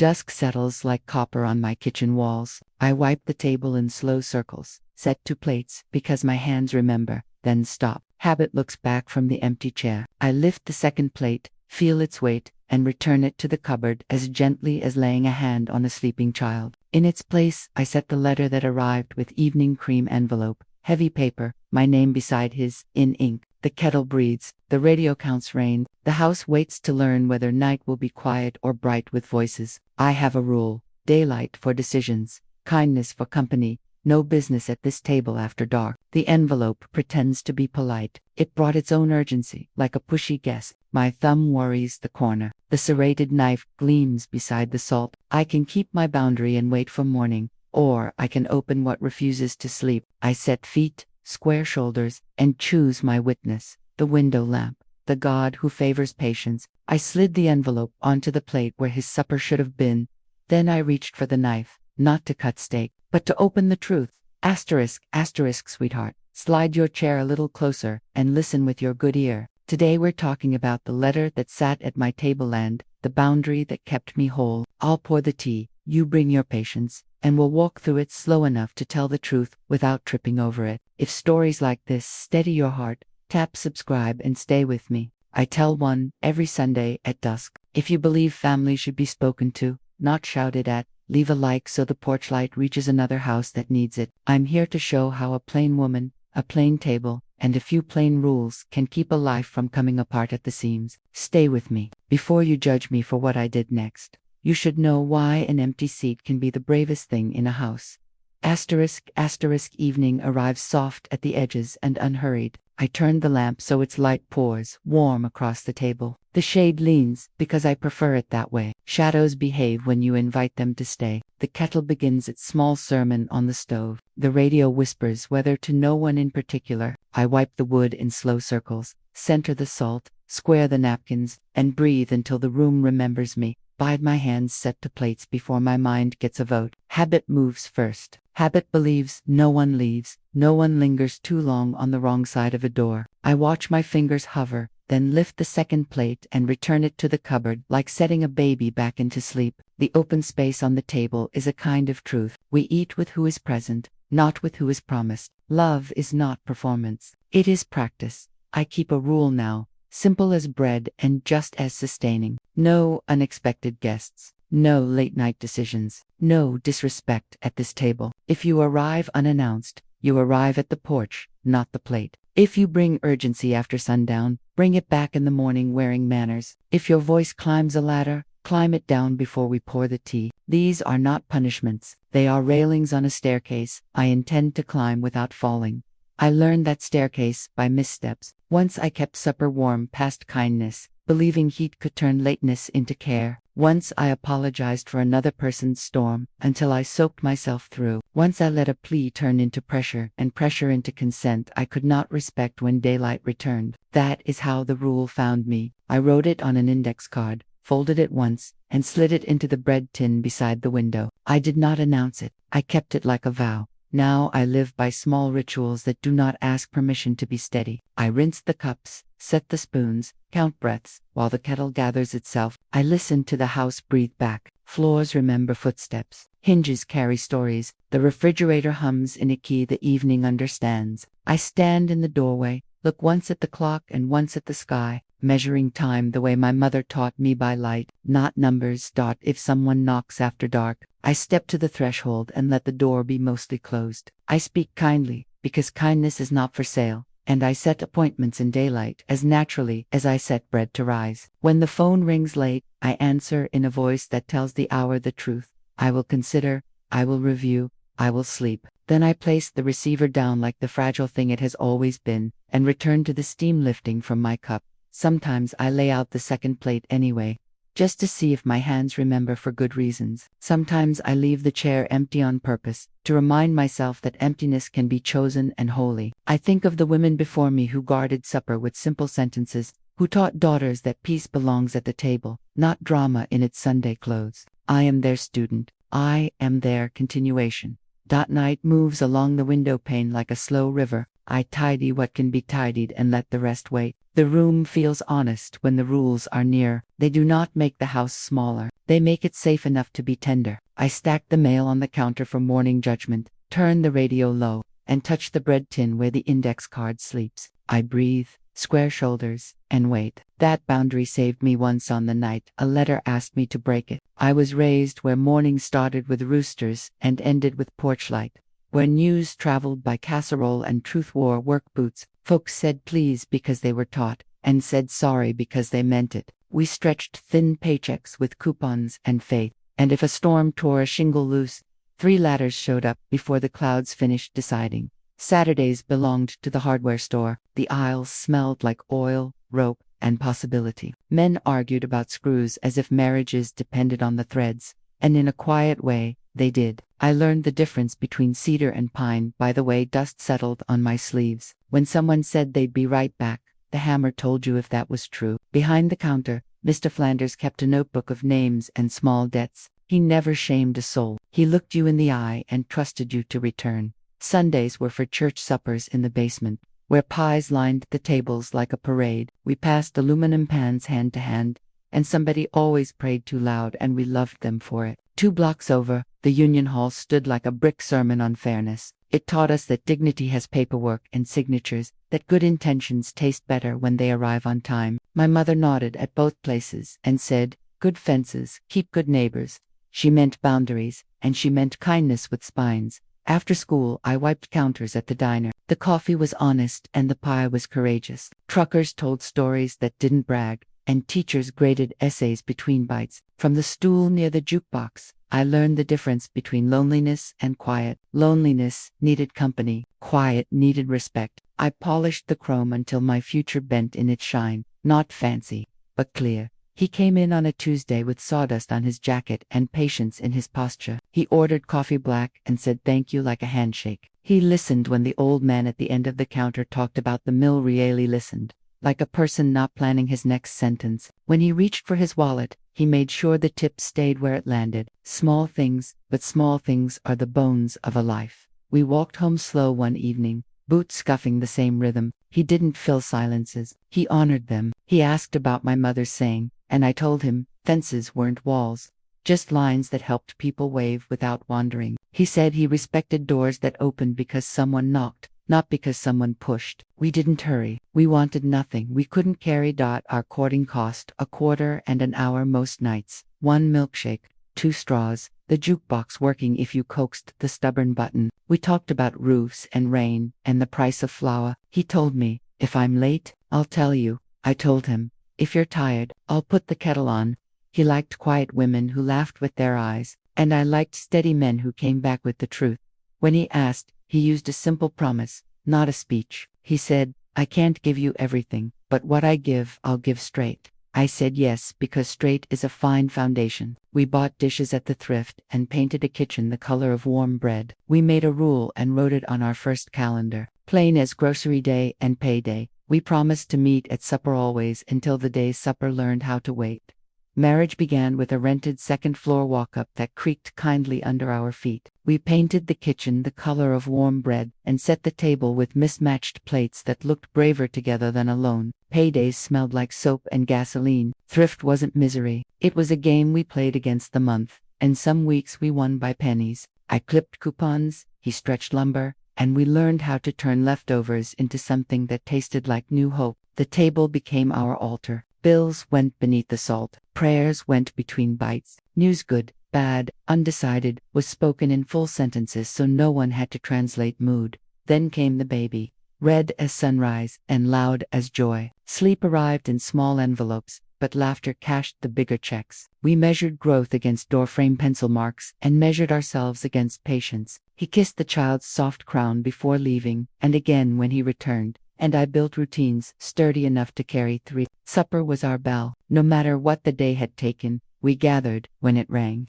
Dusk settles like copper on my kitchen walls. I wipe the table in slow circles, set 2 plates because my hands remember, then stop. Habit looks back from the empty chair. I lift the second plate, feel its weight, and return it to the cupboard as gently as laying a hand on a sleeping child. In its place, I set the letter that arrived with evening cream envelope, heavy paper, my name beside his, in ink. The kettle breathes, the radio counts rain, the house waits to learn whether night will be quiet or bright with voices. I have a rule: daylight for decisions, kindness for company, no business at this table after dark. The envelope pretends to be polite. It brought its own urgency, like a pushy guest. My thumb worries the corner. The serrated knife gleams beside the salt. I can keep my boundary and wait for morning, or I can open what refuses to sleep. I set feet, square shoulders, and choose my witness, the window lamp, the God who favors patience. I slid the envelope onto the plate where his supper should have been. Then I reached for the knife, not to cut steak, but to open the truth. Asterisk, asterisk, sweetheart. Slide your chair a little closer and listen with your good ear. Today we're talking about the letter that sat at my tableland, the boundary that kept me whole. I'll pour the tea, you bring your patience, and we'll walk through it slow enough to tell the truth without tripping over it. If stories like this steady your heart, tap subscribe and stay with me. I tell one every Sunday at dusk. If you believe family should be spoken to, not shouted at, leave a like so the porch light reaches another house that needs it. I'm here to show how a plain woman, a plain table, and a few plain rules can keep a life from coming apart at the seams. Stay with me. Before you judge me for what I did next, you should know why an empty seat can be the bravest thing in a house. Asterisk, asterisk, evening arrives soft at the edges and unhurried. I turn the lamp so its light pours warm across the table. The shade leans because I prefer it that way. Shadows behave when you invite them to stay. The kettle begins its small sermon on the stove. The radio whispers whether to no one in particular. I wipe the wood in slow circles, center the salt, square the napkins, and breathe until the room remembers me. Bide my hands set to plates before my mind gets a vote. Habit moves first. Habit believes no one leaves, no one lingers too long on the wrong side of a door. I watch my fingers hover, then lift the second plate and return it to the cupboard like setting a baby back into sleep. The open space on the table is a kind of truth. We eat with who is present, not with who is promised. Love is not performance. It is practice. I keep a rule now, simple as bread and just as sustaining. No unexpected guests. No late-night decisions. No disrespect at this table. If you arrive unannounced, you arrive at the porch, not the plate. If you bring urgency after sundown, bring it back in the morning wearing manners. If your voice climbs a ladder, climb it down before we pour the tea. These are not punishments. They are railings on a staircase I intend to climb without falling. I learned that staircase by missteps. Once I kept supper warm past kindness, believing heat could turn lateness into care. Once I apologized for another person's storm until I soaked myself through. Once I let a plea turn into pressure and pressure into consent I could not respect when daylight returned. That is how the rule found me. I wrote it on an index card, folded it once, and slid it into the bread tin beside the window. I did not announce it. I kept it like a vow. Now I live by small rituals that do not ask permission to be steady. I rinse the cups, set the spoons, count breaths, while the kettle gathers itself. I listen to the house breathe back. Floors remember footsteps. Hinges carry stories. The refrigerator hums in a key the evening understands. I stand in the doorway, look once at the clock and once at the sky, measuring time the way my mother taught me by light, not numbers. If someone knocks after dark, I step to the threshold and let the door be mostly closed. I speak kindly, because kindness is not for sale, and I set appointments in daylight as naturally as I set bread to rise. When the phone rings late, I answer in a voice that tells the hour the truth. I will consider, I will review, I will sleep. Then I place the receiver down like the fragile thing it has always been, and return to the steam lifting from my cup. Sometimes I lay out the second plate anyway, just to see if my hands remember for good reasons. Sometimes I leave the chair empty on purpose, to remind myself that emptiness can be chosen and holy. I think of the women before me who guarded supper with simple sentences, who taught daughters that peace belongs at the table, not drama in its Sunday clothes. I am their student. I am their continuation. Night moves along the window pane like a slow river. I tidy what can be tidied and let the rest wait. The room feels honest when the rules are near. They do not make the house smaller. They make it safe enough to be tender. I stacked the mail on the counter for morning judgment, turned the radio low, and touched the bread tin where the index card sleeps. I breathe, square shoulders, and wait. That boundary saved me once on the night a letter asked me to break it. I was raised where morning started with roosters and ended with porch light, where news traveled by casserole and truth wore work boots. Folks said please because they were taught, and said sorry because they meant it. We stretched thin paychecks with coupons and faith, and if a storm tore a shingle loose, 3 ladders showed up before the clouds finished deciding. Saturdays belonged to the hardware store. The aisles smelled like oil, rope, and possibility. Men argued about screws as if marriages depended on the threads, and in a quiet way, they did. I learned the difference between cedar and pine by the way dust settled on my sleeves. When someone said they'd be right back, the hammer told you if that was true. Behind the counter, Mr. Flanders kept a notebook of names and small debts. He never shamed a soul. He looked you in the eye and trusted you to return. Sundays were for church suppers in the basement, where pies lined the tables like a parade. We passed aluminum pans hand to hand, and somebody always prayed too loud, and we loved them for it. 2 blocks over, the Union Hall stood like a brick sermon on fairness. It taught us that dignity has paperwork and signatures, that good intentions taste better when they arrive on time. My mother nodded at both places and said, "Good fences keep good neighbors." She meant boundaries, and she meant kindness with spines. After school, I wiped counters at the diner. The coffee was honest and the pie was courageous. Truckers told stories that didn't brag, and teachers graded essays between bites. From the stool near the jukebox, I learned the difference between loneliness and quiet. Loneliness needed company, quiet needed respect. I polished the chrome until my future bent in its shine, not fancy, but clear. He came in on a Tuesday with sawdust on his jacket and patience in his posture. He ordered coffee black and said thank you like a handshake. He listened when the old man at the end of the counter talked about the mill. Really listened, like a person not planning his next sentence. When he reached for his wallet, he made sure the tip stayed where it landed. Small things, but small things are the bones of a life. We walked home slow one evening, boots scuffing the same rhythm. He didn't fill silences. He honored them. He asked about my mother's saying, and I told him, fences weren't walls, just lines that helped people wave without wandering. He said he respected doors that opened because someone knocked, not because someone pushed. We didn't hurry. We wanted nothing. We couldn't carry. Our courting cost a quarter and an hour most nights. 1 milkshake, 2 straws, the jukebox working if you coaxed the stubborn button. We talked about roofs and rain and the price of flour. He told me, if I'm late, I'll tell you. I told him, if you're tired, I'll put the kettle on. He liked quiet women who laughed with their eyes, and I liked steady men who came back with the truth. When he asked, he used a simple promise, not a speech. He said, I can't give you everything, but what I give, I'll give straight. I said yes because straight is a fine foundation. We bought dishes at the thrift and painted a kitchen the color of warm bread. We made a rule and wrote it on our first calendar. Plain as grocery day and payday. We promised to meet at supper always until the day supper learned how to wait. Marriage began with a rented second-floor walk-up that creaked kindly under our feet. We painted the kitchen the color of warm bread and set the table with mismatched plates that looked braver together than alone. Paydays smelled like soap and gasoline. Thrift wasn't misery. It was a game we played against the month, and some weeks we won by pennies. I clipped coupons, he stretched lumber, and we learned how to turn leftovers into something that tasted like new hope. The table became our altar. Bills went beneath the salt. Prayers went between bites. News good, bad, undecided, was spoken in full sentences so no one had to translate mood. Then came the baby, red as sunrise and loud as joy. Sleep arrived in small envelopes, but laughter cashed the bigger checks. We measured growth against doorframe pencil marks and measured ourselves against patience. He kissed the child's soft crown before leaving, and again when he returned. And I built routines sturdy enough to carry 3. Supper was our bell. No matter what the day had taken, we gathered when it rang.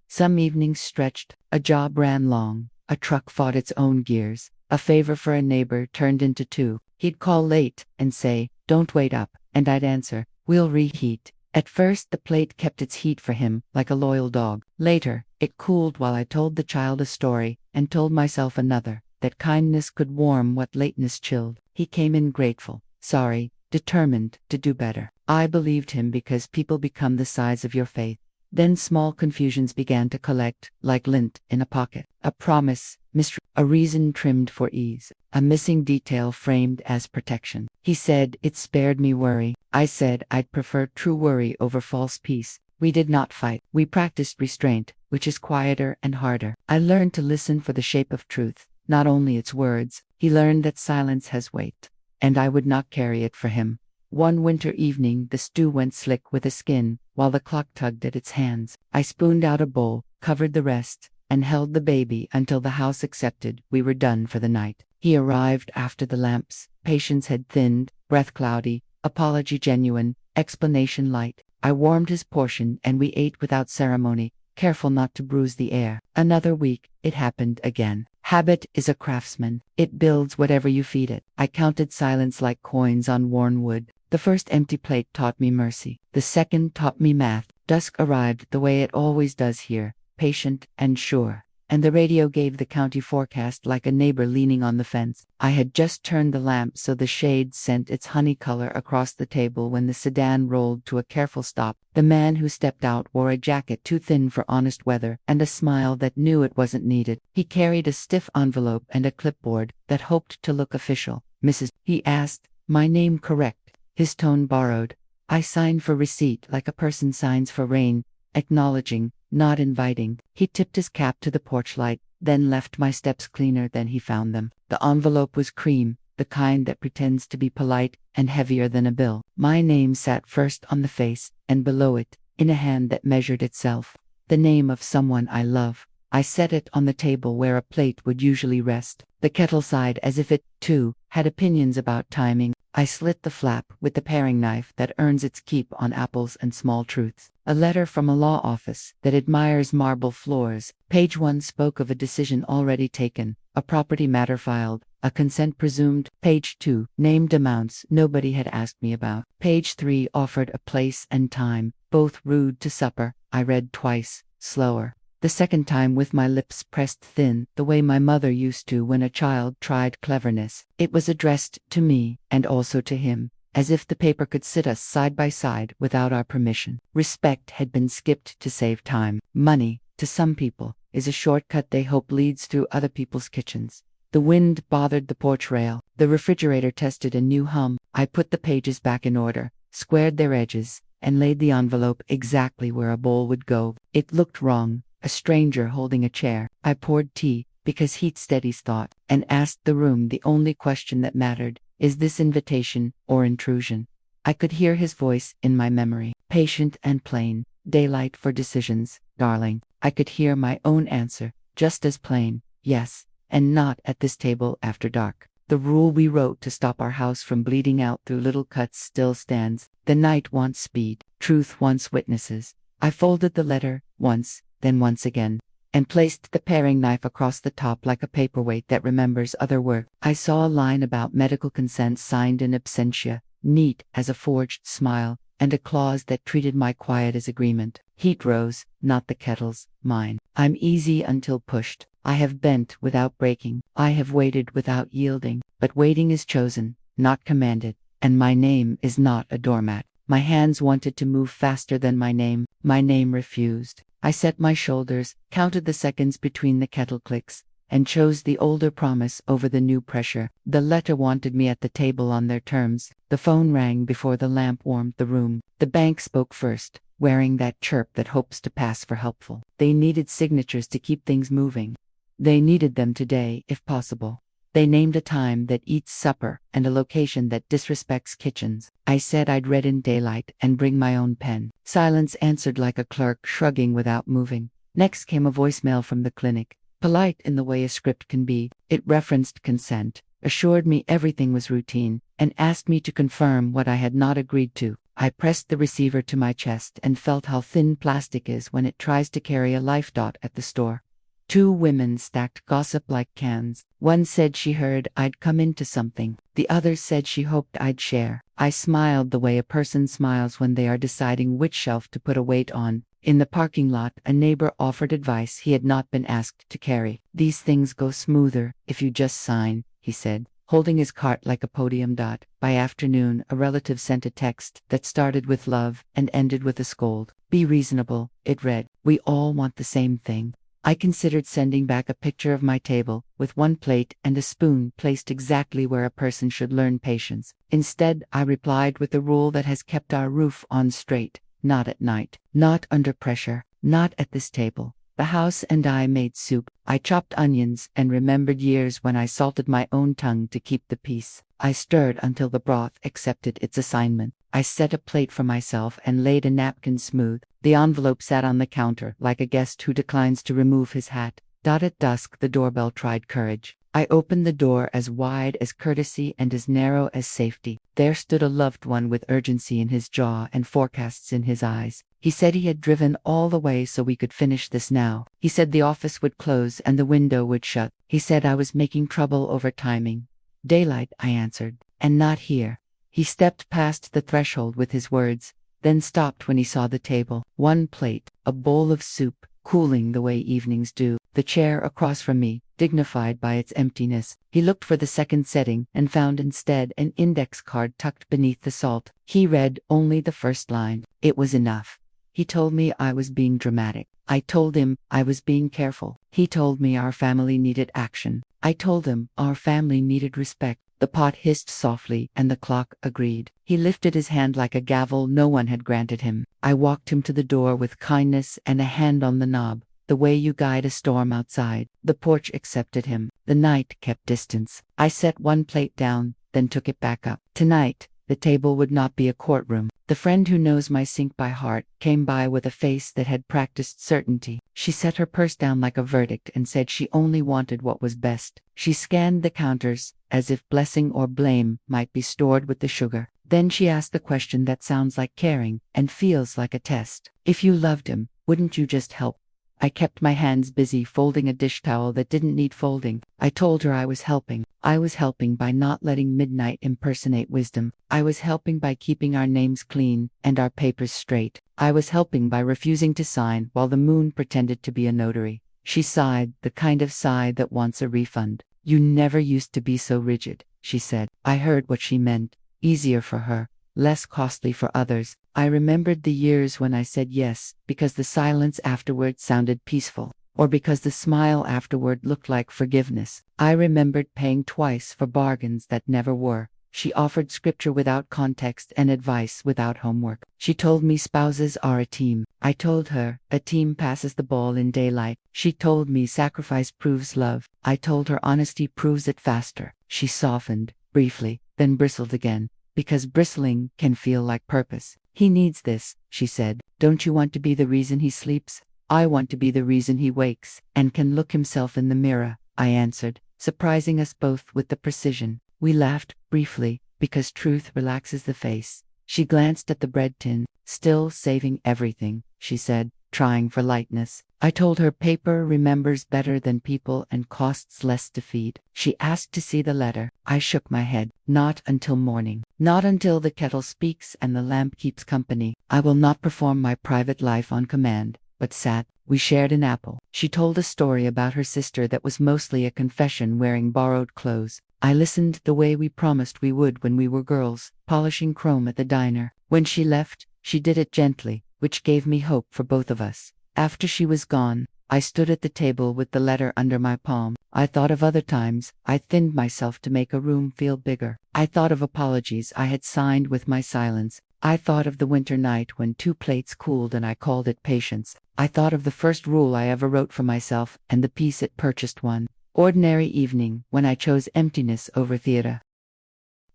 Some evenings stretched, a job ran long, a truck fought its own gears, a favor for a neighbor turned into 2. He'd call late and say, don't wait up, and I'd answer, we'll reheat. At first the plate kept its heat for him, like a loyal dog. Later, it cooled while I told the child a story and told myself another. That kindness could warm what lateness chilled. He came in grateful, sorry, determined to do better. I believed him because people become the size of your faith. Then small confusions began to collect, like lint in a pocket. A promise, mystery, a reason trimmed for ease, a missing detail framed as protection. He said it spared me worry. I said I'd prefer true worry over false peace. We did not fight. We practiced restraint, which is quieter and harder. I learned to listen for the shape of truth, not only its words. He learned that silence has weight, and I would not carry it for him. One winter evening, the stew went slick with a skin, while the clock tugged at its hands. I spooned out a bowl, covered the rest, and held the baby until the house accepted we were done for the night. He arrived after the lamps. Patience had thinned, breath cloudy, apology genuine, explanation light. I warmed his portion and we ate without ceremony, careful not to bruise the air. Another week, it happened again. Habit is a craftsman. It builds whatever you feed it. I counted silence like coins on worn wood. The first empty plate taught me mercy. The second taught me math. Dusk arrived the way it always does here, patient and sure. And the radio gave the county forecast like a neighbor leaning on the fence. I had just turned the lamp so the shade sent its honey color across the table when the sedan rolled to a careful stop. The man who stepped out wore a jacket too thin for honest weather and a smile that knew it wasn't needed. He carried a stiff envelope and a clipboard that hoped to look official. Mrs. He asked, my name correct. His tone borrowed. I signed for receipt like a person signs for rain, acknowledging, not inviting. He tipped his cap to the porch light, then left my steps cleaner than he found them. The envelope was cream, the kind that pretends to be polite and heavier than a bill. My name sat first on the face, and below it, in a hand that measured itself, the name of someone I love. I set it on the table where a plate would usually rest. The kettle sighed as if it, too, had opinions about timing. I slit the flap with the paring knife that earns its keep on apples and small truths. A letter from a law office that admires marble floors. Page 1 spoke of a decision already taken, a property matter filed, a consent presumed. Page 2 named amounts nobody had asked me about. Page 3 offered a place and time, both rude to supper. I read twice, slower. The second time with my lips pressed thin, the way my mother used to when a child tried cleverness. It was addressed to me, and also to him, as if the paper could sit us side by side without our permission. Respect had been skipped to save time. Money, to some people, is a shortcut they hope leads through other people's kitchens. The wind bothered the porch rail. The refrigerator tested a new hum. I put the pages back in order, squared their edges, and laid the envelope exactly where a bowl would go. It looked wrong. A stranger holding a chair. I poured tea, because heat steadies thought, and asked the room the only question that mattered. Is this invitation or intrusion? I could hear his voice in my memory, patient and plain. Daylight for decisions, darling. I could hear my own answer, just as plain. Yes, and not at this table after dark. The rule we wrote to stop our house from bleeding out through little cuts still stands. The night wants speed. Truth wants witnesses. I folded the letter, once, then once again, and placed the paring knife across the top like a paperweight that remembers other work. I saw a line about medical consent signed in absentia, neat as a forged smile, and a clause that treated my quiet as agreement. Heat rose, not the kettle's, mine. I'm easy until pushed. I have bent without breaking. I have waited without yielding. But waiting is chosen, not commanded, and my name is not a doormat. My hands wanted to move faster than my name. My name refused. I set my shoulders, counted the seconds between the kettle clicks, and chose the older promise over the new pressure. The letter wanted me at the table on their terms. The phone rang before the lamp warmed the room. The bank spoke first, wearing that chirp that hopes to pass for helpful. They needed signatures to keep things moving. They needed them today, if possible. They named a time that eats supper and a location that disrespects kitchens. I said I'd read in daylight and bring my own pen. Silence answered like a clerk shrugging without moving. Next came a voicemail from the clinic, polite in the way a script can be. It referenced consent, assured me everything was routine, and asked me to confirm what I had not agreed to. I pressed the receiver to my chest and felt how thin plastic is when it tries to carry a life dot at the store. 2 women stacked gossip like cans. One said she heard I'd come into something. The other said she hoped I'd share. I smiled the way a person smiles when they are deciding which shelf to put a weight on. In the parking lot, a neighbor offered advice he had not been asked to carry. These things go smoother if you just sign, he said. holding his cart like a podium dot. By afternoon, a relative sent a text that started with love and ended with a scold. Be reasonable, it read. We all want the same thing. I considered sending back a picture of my table, with one plate and a spoon placed exactly where a person should learn patience. Instead, I replied with the rule that has kept our roof on straight: not at night, not under pressure, not at this table. The house and I made soup. I chopped onions and remembered years when I salted my own tongue to keep the peace. I stirred until the broth accepted its assignment. I set a plate for myself and laid a napkin smooth. The envelope sat on the counter like a guest who declines to remove his hat. At dusk, the doorbell tried courage. I opened the door as wide as courtesy and as narrow as safety. There stood a loved one with urgency in his jaw and forecasts in his eyes. He said he had driven all the way so we could finish this now. He said the office would close and the window would shut. He said I was making trouble over timing. Daylight, I answered, and not here. He stepped past the threshold with his words, then stopped when he saw the table. One plate, a bowl of soup, cooling the way evenings do. The chair across from me, dignified by its emptiness. He looked for the second setting and found instead an index card tucked beneath the salt. He read only the first line. It was enough. He told me I was being dramatic. I told him I was being careful. He told me our family needed action. I told him our family needed respect. The pot hissed softly and the clock agreed. He lifted his hand like a gavel no one had granted him. I walked him to the door with kindness and a hand on the knob, the way you guide a storm outside. The porch accepted him. The night kept distance. I set one plate down, then took it back up. Tonight, the table would not be a courtroom. The friend who knows my sink by heart came by with a face that had practiced certainty. She set her purse down like a verdict and said she only wanted what was best. She scanned the counters, as if blessing or blame might be stored with the sugar. Then she asked the question that sounds like caring and feels like a test. If you loved him, wouldn't you just help? I kept my hands busy folding a dish towel that didn't need folding. I told her I was helping. I was helping by not letting midnight impersonate wisdom. I was helping by keeping our names clean and our papers straight. I was helping by refusing to sign while the moon pretended to be a notary. She sighed, the kind of sigh that wants a refund. You never used to be so rigid, she said. I heard what she meant. Easier for her, less costly for others. I remembered the years when I said yes, because the silence afterward sounded peaceful, or because the smile afterward looked like forgiveness. I remembered paying twice for bargains that never were. She offered scripture without context and advice without homework. She told me spouses are a team. I told her a team passes the ball in daylight. She told me sacrifice proves love. I told her honesty proves it faster. She softened, briefly, then bristled again, because bristling can feel like purpose. He needs this, she said. Don't you want to be the reason he sleeps? I want to be the reason he wakes and can look himself in the mirror, I answered, surprising us both with the precision. We laughed, briefly, because truth relaxes the face. She glanced at the bread tin. Still saving everything, she said, trying for lightness. I told her paper remembers better than people and costs less to feed. She asked to see the letter. I shook my head. Not until morning. Not until the kettle speaks and the lamp keeps company. I will not perform my private life on command, but sat. We shared an apple. She told a story about her sister that was mostly a confession wearing borrowed clothes. I listened the way we promised we would when we were girls, polishing chrome at the diner. When she left, she did it gently, which gave me hope for both of us. After she was gone, I stood at the table with the letter under my palm. I thought of other times I thinned myself to make a room feel bigger. I thought of apologies I had signed with my silence. I thought of the winter night when 2 plates cooled and I called it patience. I thought of the first rule I ever wrote for myself and the peace it purchased one ordinary evening when I chose emptiness over theater.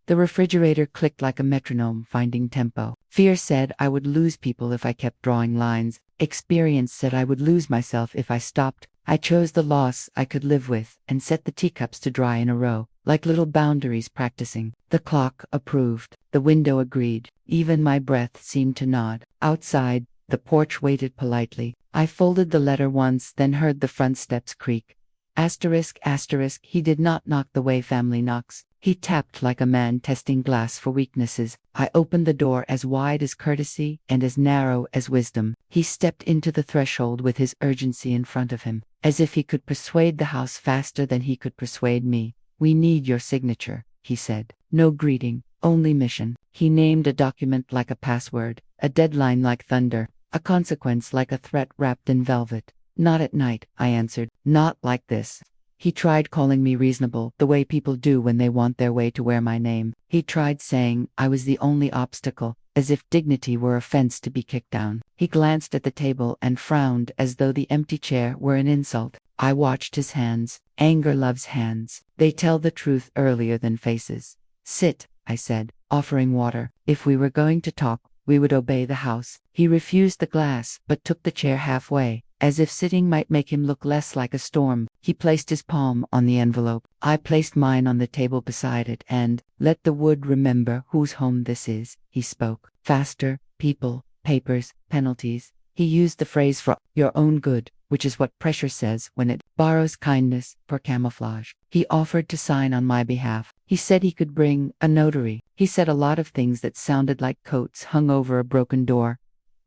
The refrigerator clicked like a metronome finding tempo. Fear said I would lose people if I kept drawing lines. Experience said I would lose myself if I stopped. I chose the loss I could live with and set the teacups to dry in a row, like little boundaries practicing. The clock approved. The window agreed. Even my breath seemed to nod. Outside, the porch waited politely. I folded the letter once, then heard the front steps creak. Asterisk, asterisk, he did not knock the way family knocks. He tapped like a man testing glass for weaknesses. I opened the door as wide as courtesy and as narrow as wisdom. He stepped into the threshold with his urgency in front of him, as if he could persuade the house faster than he could persuade me. We need your signature, he said. No greeting, only mission. He named a document like a password, a deadline like thunder, a consequence like a threat wrapped in velvet. Not at night, I answered. Not like this. He tried calling me reasonable, the way people do when they want their way to wear my name. He tried saying I was the only obstacle, as if dignity were a fence to be kicked down. He glanced at the table and frowned as though the empty chair were an insult. I watched his hands. Anger loves hands. They tell the truth earlier than faces. Sit, I said, offering water. If we were going to talk, we would obey the house. He refused the glass, but took the chair halfway. As if sitting might make him look less like a storm, he placed his palm on the envelope. I placed mine on the table beside it and, let the wood remember whose home this is, he spoke. Faster, people, papers, penalties. He used the phrase for your own good, which is what pressure says when it borrows kindness for camouflage. He offered to sign on my behalf. He said he could bring a notary. He said a lot of things that sounded like coats hung over a broken door.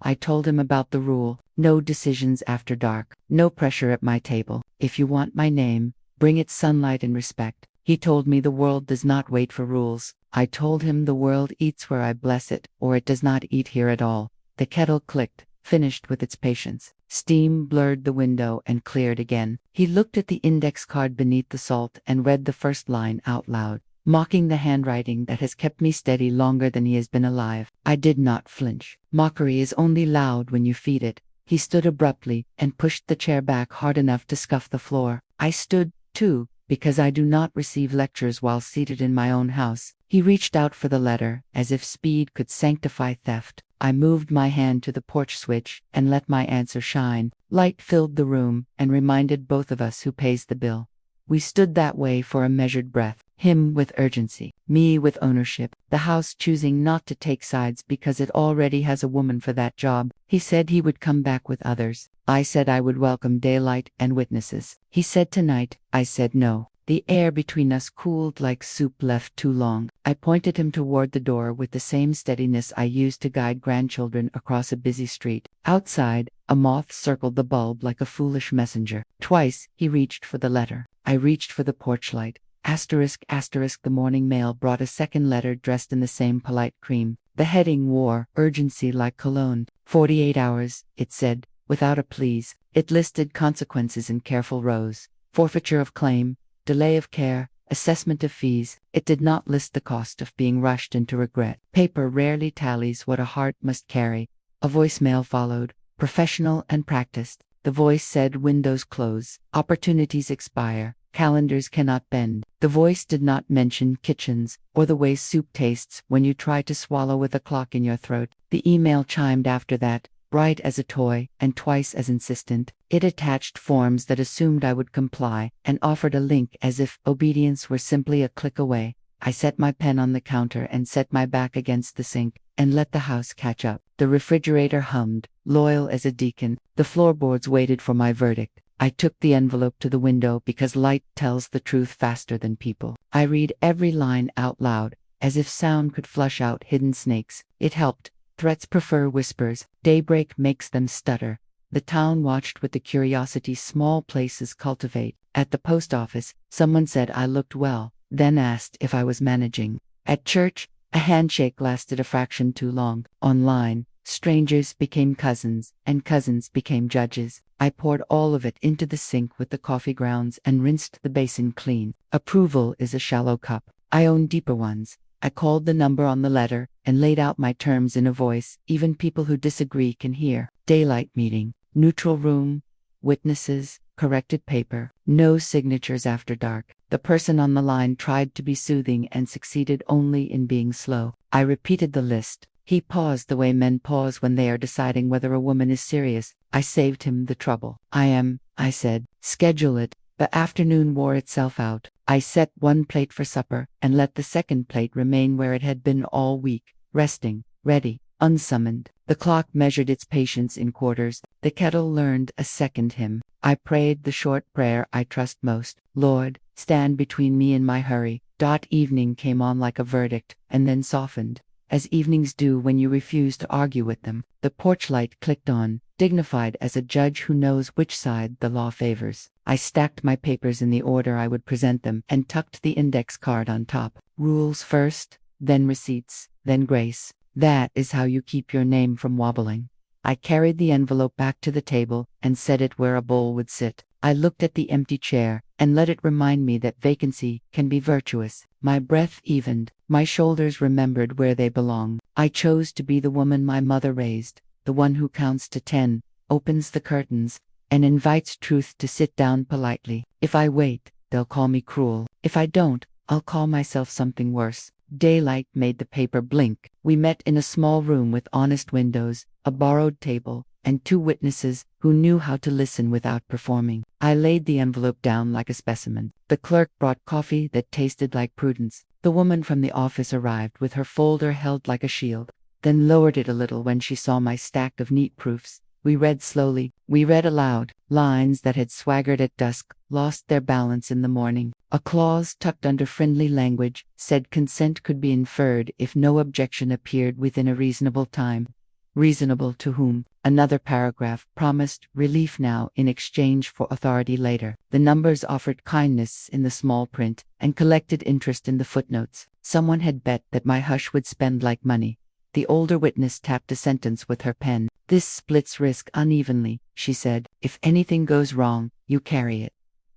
I told him about the rule. No decisions after dark. No pressure at my table. If you want my name, bring it sunlight and respect. He told me the world does not wait for rules. I told him the world eats where I bless it, or it does not eat here at all. The kettle clicked, finished with its patience. Steam blurred the window and cleared again. He looked at the index card beneath the salt and read the first line out loud, mocking the handwriting that has kept me steady longer than he has been alive. I did not flinch. Mockery is only loud when you feed it. He stood abruptly and pushed the chair back hard enough to scuff the floor. I stood, too, because I do not receive lectures while seated in my own house. He reached out for the letter, as if speed could sanctify theft. I moved my hand to the porch switch and let my answer shine. Light filled the room and reminded both of us who pays the bill. We stood that way for a measured breath. Him with urgency, me with ownership, the house choosing not to take sides because it already has a woman for that job. He said he would come back with others. I said I would welcome daylight and witnesses. He said tonight. I said no. The air between us cooled like soup left too long. I pointed him toward the door with the same steadiness I used to guide grandchildren across a busy street. Outside, a moth circled the bulb like a foolish messenger. Twice, he reached for the letter. I reached for the porch light. Asterisk, asterisk, the morning mail brought a second letter dressed in the same polite cream. The heading wore urgency like cologne. 48 hours, it said, without a please. It listed consequences in careful rows. Forfeiture of claim, delay of care, assessment of fees. It did not list the cost of being rushed into regret. Paper rarely tallies what a heart must carry. A voicemail followed, professional and practiced. The voice said windows close, opportunities expire, calendars cannot bend. The voice did not mention kitchens, or the way soup tastes when you try to swallow with a clock in your throat. The email chimed after that, bright as a toy, and twice as insistent. It attached forms that assumed I would comply, and offered a link as if obedience were simply a click away. I set my pen on the counter and set my back against the sink, and let the house catch up. The refrigerator hummed, loyal as a deacon. The floorboards waited for my verdict. I took the envelope to the window because light tells the truth faster than people. I read every line out loud, as if sound could flush out hidden snakes. It helped. Threats prefer whispers. Daybreak makes them stutter. The town watched with the curiosity small places cultivate. At the post office, someone said I looked well, then asked if I was managing. At church, a handshake lasted a fraction too long. Online, strangers became cousins, and cousins became judges. I poured all of it into the sink with the coffee grounds and rinsed the basin clean. Approval is a shallow cup. I own deeper ones. I called the number on the letter and laid out my terms in a voice even people who disagree can hear. Daylight meeting, neutral room, witnesses, corrected paper, no signatures after dark. The person on the line tried to be soothing and succeeded only in being slow. I repeated the list. He paused the way men pause when they are deciding whether a woman is serious. I saved him the trouble. I said, schedule it. The afternoon wore itself out. I set one plate for supper and let the second plate remain where it had been all week, resting, ready, unsummoned. The clock measured its patience in quarters. The kettle learned a second hymn. I prayed the short prayer I trust most. Lord, stand between me and my hurry. Evening came on like a verdict, and then softened, as evenings do when you refuse to argue with them. The porch light clicked on, dignified as a judge who knows which side the law favors. I stacked my papers in the order I would present them and tucked the index card on top. Rules first, then receipts, then grace. That is how you keep your name from wobbling. I carried the envelope back to the table and set it where a bowl would sit. I looked at the empty chair and let it remind me that vacancy can be virtuous. My breath evened. My shoulders remembered where they belong. I chose to be the woman my mother raised, the one who counts to 10, opens the curtains, and invites truth to sit down politely. If I wait, they'll call me cruel. If I don't, I'll call myself something worse. Daylight made the paper blink. We met in a small room with honest windows, a borrowed table, and 2 witnesses who knew how to listen without performing. I laid the envelope down like a specimen. The clerk brought coffee that tasted like prudence. The woman from the office arrived with her folder held like a shield, then lowered it a little when she saw my stack of neat proofs. We read slowly. We read aloud. Lines that had swaggered at dusk lost their balance in the morning. A clause tucked under friendly language said consent could be inferred if no objection appeared within a reasonable time. Reasonable to whom? Another paragraph promised relief now in exchange for authority later. The numbers offered kindness in the small print and collected interest in the footnotes. Someone had bet that my hush would spend like money. The older witness tapped a sentence with her pen. This splits risk unevenly, she said. If anything goes wrong, you carry it.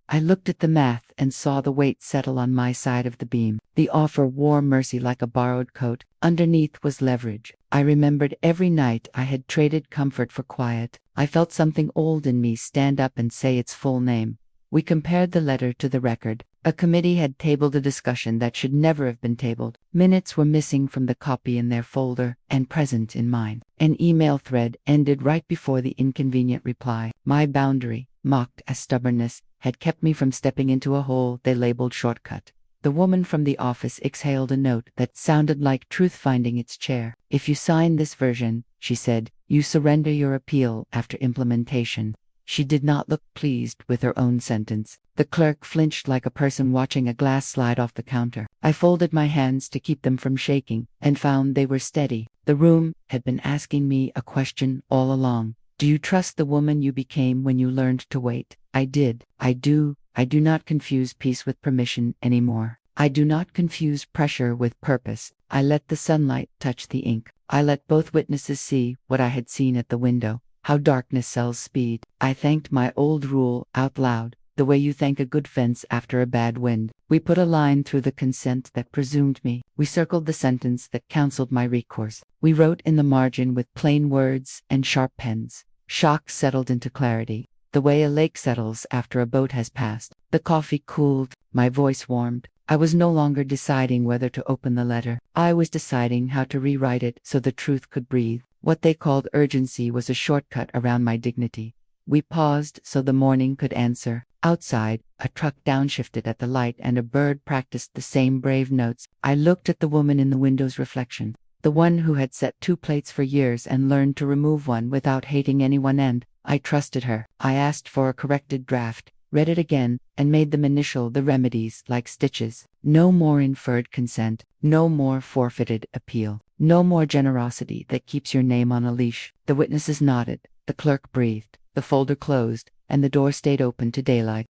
I looked at the math and saw the weight settle on my side of the beam. The offer wore mercy like a borrowed coat. Underneath was leverage. I remembered every night I had traded comfort for quiet. I felt something old in me stand up and say its full name. We compared the letter to the record. A committee had tabled a discussion that should never have been tabled. Minutes were missing from the copy in their folder and present in mine. An email thread ended right before the inconvenient reply. My boundary, mocked as stubbornness, had kept me from stepping into a hole they labeled shortcut. The woman from the office exhaled a note that sounded like truth finding its chair. If you sign this version, she said, you surrender your appeal after implementation. She did not look pleased with her own sentence. The clerk flinched like a person watching a glass slide off the counter. I folded my hands to keep them from shaking and found they were steady. The room had been asking me a question all along. Do you trust the woman you became when you learned to wait? I did. I do. I do not confuse peace with permission anymore. I do not confuse pressure with purpose. I let the sunlight touch the ink. I let both witnesses see what I had seen at the window. How darkness sells speed. I thanked my old rule out loud, the way you thank a good fence after a bad wind. We put a line through the consent that presumed me. We circled the sentence that counseled my recourse. We wrote in the margin with plain words and sharp pens. Shock settled into clarity, the way a lake settles after a boat has passed. The coffee cooled, my voice warmed. I was no longer deciding whether to open the letter. I was deciding how to rewrite it so the truth could breathe. What they called urgency was a shortcut around my dignity. We paused so the morning could answer. Outside, a truck downshifted at the light and a bird practiced the same brave notes. I looked at the woman in the window's reflection, the one who had set 2 plates for years and learned to remove one without hating anyone, and I trusted her. I asked for a corrected draft, read it again, and made them initial the remedies like stitches. No more inferred consent, no more forfeited appeal. No more generosity that keeps your name on a leash. The witnesses nodded, the clerk breathed, the folder closed, and the door stayed open to daylight.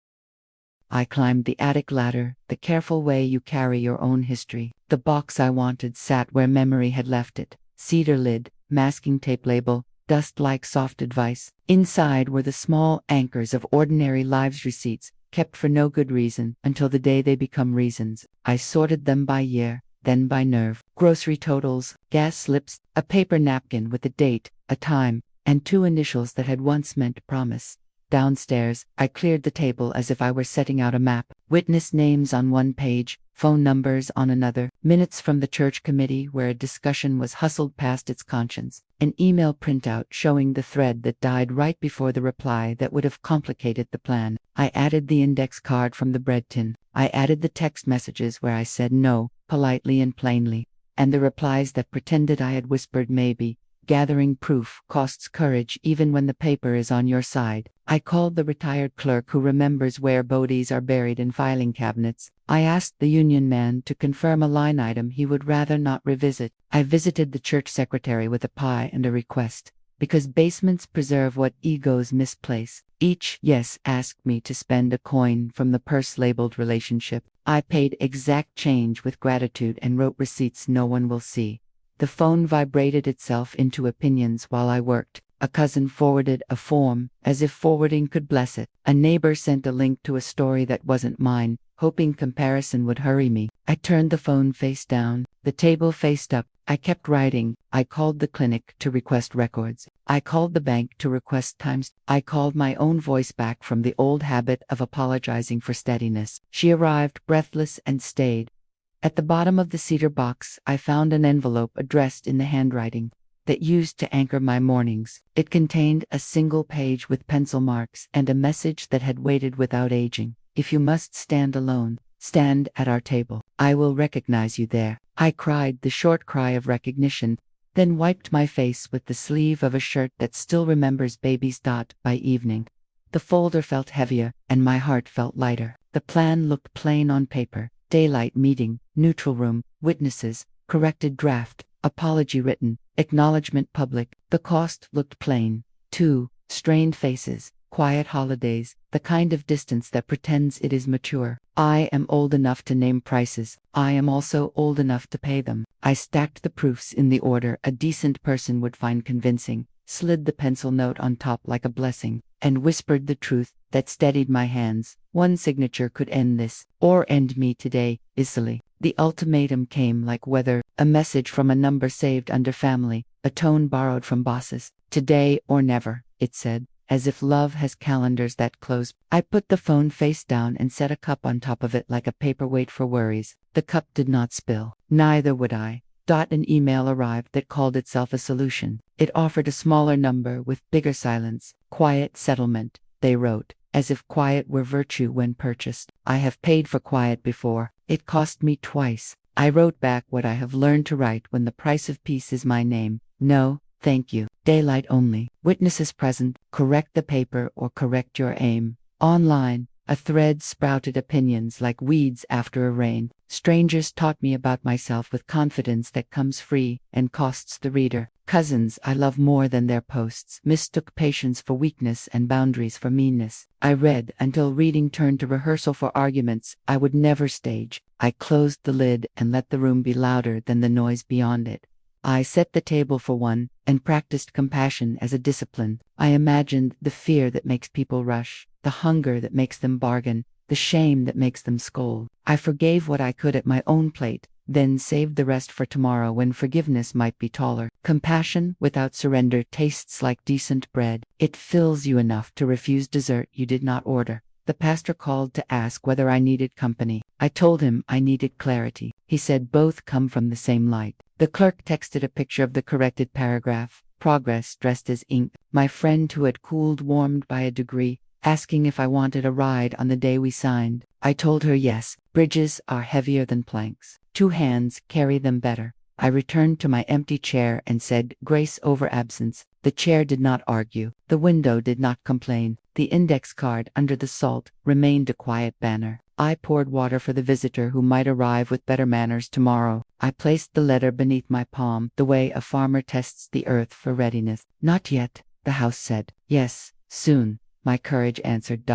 I climbed the attic ladder, the careful way you carry your own history. The box I wanted sat where memory had left it. Cedar lid, masking tape label, dust-like soft advice. Inside were the small anchors of ordinary lives receipts, kept for no good reason until the day they become reasons. I sorted them by year, then by nerve. Grocery totals, gas slips, a paper napkin with a date, a time, and 2 initials that had once meant promise. Downstairs, I cleared the table as if I were setting out a map. Witness names on one page, phone numbers on another, minutes from the church committee where a discussion was hustled past its conscience, an email printout showing the thread that died right before the reply that would have complicated the plan. I added the index card from the bread tin. I added the text messages where I said no, politely and plainly, and the replies that pretended I had whispered maybe. Gathering proof costs courage even when the paper is on your side. I called the retired clerk who remembers where bodies are buried in filing cabinets. I asked the union man to confirm a line item he would rather not revisit. I visited the church secretary with a pie and a request. because basements preserve what egos misplace. Each yes asked me to spend a coin from the purse labeled relationship. I paid exact change with gratitude and wrote receipts no one will see. The phone vibrated itself into opinions while I worked. A cousin forwarded a form, as if forwarding could bless it. A neighbor sent a link to a story that wasn't mine, hoping comparison would hurry me. I turned the phone face down, the table faced up. I kept writing. I called the clinic to request records. I called the bank to request times. I called my own voice back from the old habit of apologizing for steadiness. She arrived, breathless, and stayed. At the bottom of the cedar box, I found an envelope addressed in the handwriting that used to anchor my mornings. It contained a single page with pencil marks and a message that had waited without aging. If you must stand alone, stand at our table. I will recognize you there. I cried the short cry of recognition, then wiped my face with the sleeve of a shirt that still remembers baby's dot by evening. The folder felt heavier, and my heart felt lighter. The plan looked plain on paper. Daylight meeting, neutral room, witnesses, corrected draft, apology written, acknowledgement public. The cost looked plain. 2 strained faces, quiet holidays, the kind of distance that pretends it is mature. I am old enough to name prices. I am also old enough to pay them. I stacked the proofs in the order a decent person would find convincing, slid the pencil note on top like a blessing, and whispered the truth that steadied my hands. One signature could end this, or end me today, easily. The ultimatum came like weather, a message from a number saved under family, a tone borrowed from bosses. Today or never, it said, as if love has calendars that close. I put the phone face down and set a cup on top of it like a paperweight for worries. The cup did not spill. Neither would I. An email arrived that called itself a solution. It offered a smaller number with bigger silence. Quiet settlement, they wrote, as if quiet were virtue when purchased. I have paid for quiet before. It cost me twice. I wrote back what I have learned to write when the price of peace is my name. No, thank you. Daylight only. Witnesses present. Correct the paper or correct your aim. Online, a thread sprouted opinions like weeds after a rain. Strangers taught me about myself with confidence that comes free and costs the reader. Cousins I love more than their posts mistook patience for weakness and boundaries for meanness. I read until reading turned to rehearsal for arguments I would never stage. I closed the lid and let the room be louder than the noise beyond it. I set the table for one and practiced compassion as a discipline. I imagined the fear that makes people rush, the hunger that makes them bargain, the shame that makes them scold. I forgave what I could at my own plate, then saved the rest for tomorrow when forgiveness might be taller. Compassion without surrender tastes like decent bread. It fills you enough to refuse dessert you did not order. The pastor called to ask whether I needed company. I told him I needed clarity. He said both come from the same light. The clerk texted a picture of the corrected paragraph. Progress dressed as ink. My friend who had cooled warmed by a degree, asking if I wanted a ride on the day we signed. I told her yes. Bridges are heavier than planks. 2 hands carry them better. I returned to my empty chair and said grace over absence. The chair did not argue. The window did not complain. The index card under the salt remained a quiet banner. I poured water for the visitor who might arrive with better manners tomorrow. I placed the letter beneath my palm, the way a farmer tests the earth for readiness. Not yet, the house said. Yes, soon, my courage answered.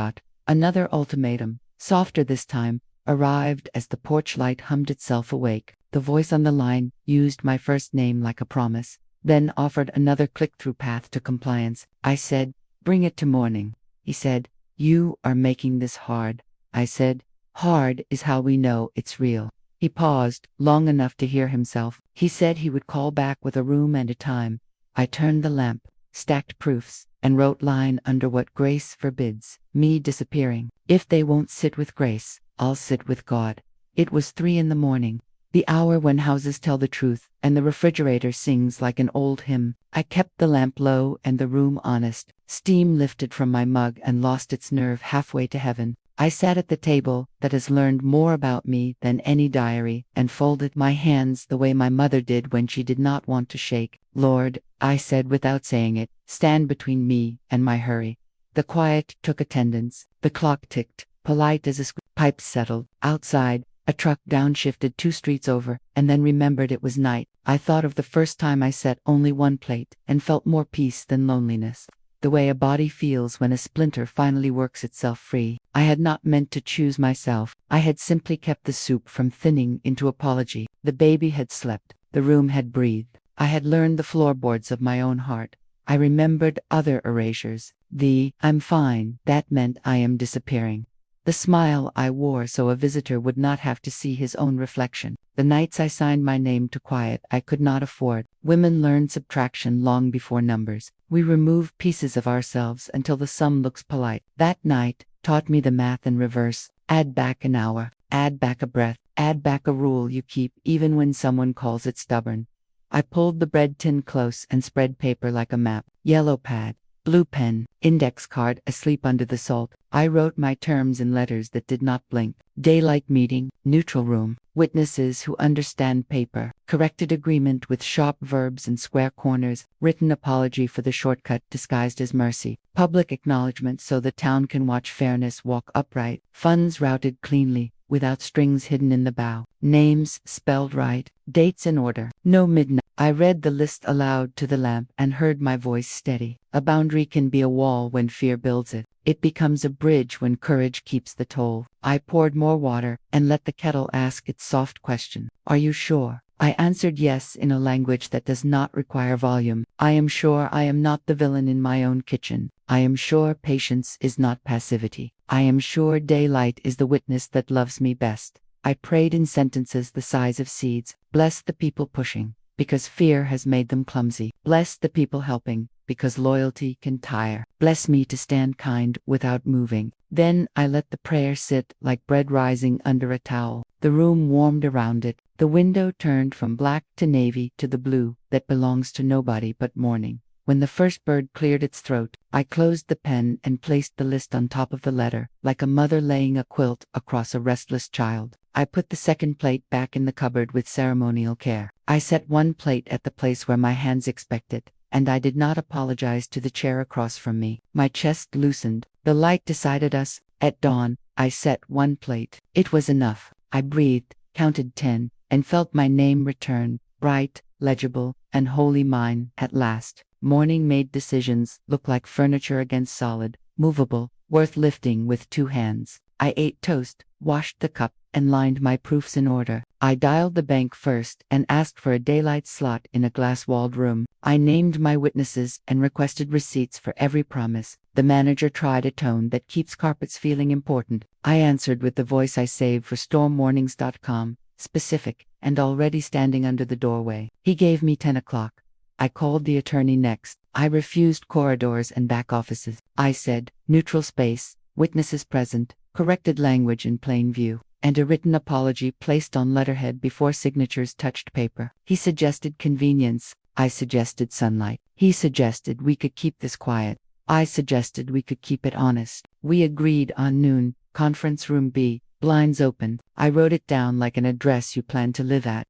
Another ultimatum, softer this time, arrived as the porch light hummed itself awake. The voice on the line used my first name like a promise, then offered another click-through path to compliance. I said, bring it to morning. He said, you are making this hard. I said, hard is how we know it's real. He paused long enough to hear himself. He said he would call back with a room and a time. I turned the lamp, stacked proofs, and wrote line under what grace forbids, me disappearing. If they won't sit with grace, I'll sit with God. It was 3 a.m, the hour when houses tell the truth and the refrigerator sings like an old hymn. I kept the lamp low and the room honest. Steam lifted from my mug and lost its nerve halfway to heaven. I sat at the table that has learned more about me than any diary and folded my hands the way my mother did when she did not want to shake. Lord, I said without saying it, stand between me and my hurry. The quiet took attendance. The clock ticked, polite as a pipes settled. Outside, a truck downshifted 2 streets over, and then remembered it was night. I thought of the first time I set only one plate and felt more peace than loneliness. The way a body feels when a splinter finally works itself free. I had not meant to choose myself. I had simply kept the soup from thinning into apology. The baby had slept. The room had breathed. I had learned the floorboards of my own heart. I remembered other erasures. The "I'm fine" that meant I am disappearing. The smile I wore so a visitor would not have to see his own reflection. The nights I signed my name to quiet I could not afford. Women learn subtraction long before numbers. We remove pieces of ourselves until the sum looks polite. That night taught me the math in reverse. Add back an hour, add back a breath, add back a rule you keep even when someone calls it stubborn. I pulled the bread tin close and spread paper like a map. Yellow pad, blue pen, index card asleep under the salt. I wrote my terms in letters that did not blink. Daylight meeting, neutral room, witnesses who understand paper, corrected agreement with sharp verbs and square corners, written apology for the shortcut disguised as mercy, public acknowledgement so the town can watch fairness walk upright, funds routed cleanly, without strings hidden in the bow, names spelled right, dates in order, no midnight. I read the list aloud to the lamp and heard my voice steady. A boundary can be a wall when fear builds it. It becomes a bridge when courage keeps the toll. I poured more water and let the kettle ask its soft question. Are you sure? I answered yes in a language that does not require volume. I am sure I am not the villain in my own kitchen. I am sure patience is not passivity. I am sure daylight is the witness that loves me best. I prayed in sentences the size of seeds. Bless the people pushing, because fear has made them clumsy. Bless the people helping, because loyalty can tire. Bless me to stand kind without moving. Then I let the prayer sit like bread rising under a towel. The room warmed around it. The window turned from black to navy to the blue that belongs to nobody but morning. When the first bird cleared its throat, I closed the pen and placed the list on top of the letter, like a mother laying a quilt across a restless child. I put the second plate back in the cupboard with ceremonial care. I set one plate at the place where my hands expected, and I did not apologize to the chair across from me. My chest loosened. The light decided us. At dawn, I set one plate. It was enough. I breathed, counted 10, and felt my name return, bright, legible, and wholly mine at last. Morning made decisions look like furniture against solid, movable, worth lifting with two hands. I ate toast, washed the cup, and lined my proofs in order. I dialed the bank first and asked for a daylight slot in a glass-walled room. I named my witnesses and requested receipts for every promise. The manager tried a tone that keeps carpets feeling important. I answered with the voice I saved for stormwarnings.com, specific, and already standing under the doorway. He gave me 10 o'clock. I called the attorney next. I refused corridors and back offices. I said, neutral space, witnesses present, corrected language in plain view, and a written apology placed on letterhead before signatures touched paper. He suggested convenience. I suggested sunlight. He suggested we could keep this quiet. I suggested we could keep it honest. We agreed on noon, conference room B, blinds open. I wrote it down like an address you plan to live at.